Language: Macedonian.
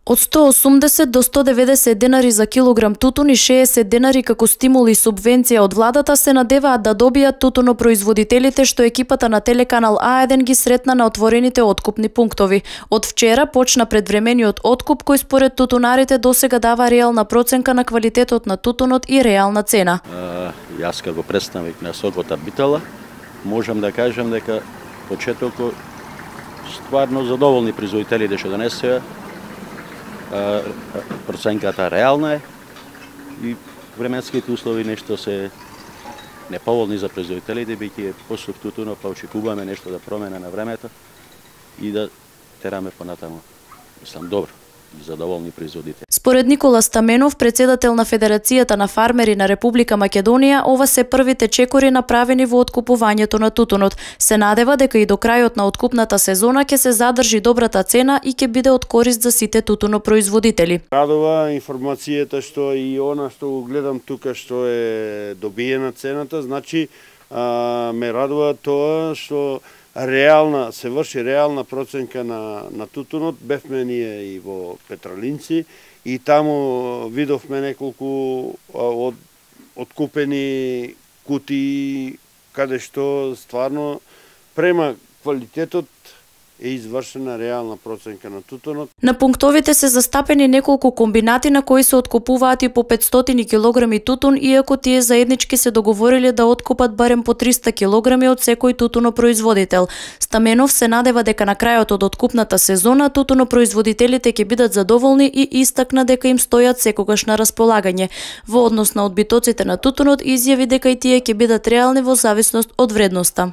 Од 180 до 190 денари за килограм тутун и 60 денари како стимул и субвенција од владата се надеваат да добијат тутунопроизводителите што екипата на телеканал А1 ги сретна на отворените откупни пунктови. Од вчера почна предвремениот откуп кој според тутунарите досега дава реална проценка на квалитетот на тутунот и реална цена. Јас како представник на Сокот Арбитала можам да кажам дека почетокот стварно задоволни производителите што донесеа. Проценката реална е и временските услови нешто се неповолни за производителите, бидејќи е посув тутунов, па очекуваме нешто да промена на времето и да тераме понатаму. Мислам добро и задоволни производители. Според Никола Стаменов, председател на Федерацијата на фармери на Република Македонија, ова се првите чекори направени во откупувањето на тутунот. Се надева дека и до крајот на откупната сезона ќе се задржи добрата цена и ќе биде од корист за сите тутунопроизводители. Радува информацијата што и она што го гледам тука што е добиена цената, значи ме радува тоа што се врши реална проценка на тутунот. Бевме ние и во Петралинци и таму видовме неколку откупени кутии каде што стварно према квалитетот е извршена реална проценка на тутунот. На пунктовите се застапени неколку комбинати на кои се откупуваат и по 500 килограми тутун, иако тие заеднички се договориле да откупат барем по 300 килограми од секој тутунопроизводител. Стаменов се надева дека на крајот од откупната сезона тутунопроизводителите ќе бидат задоволни и истакна дека им стојат секогаш на располагање. Во однос на одбитоците на тутунот изјави дека и тие ќе бидат реални во зависност од вредноста.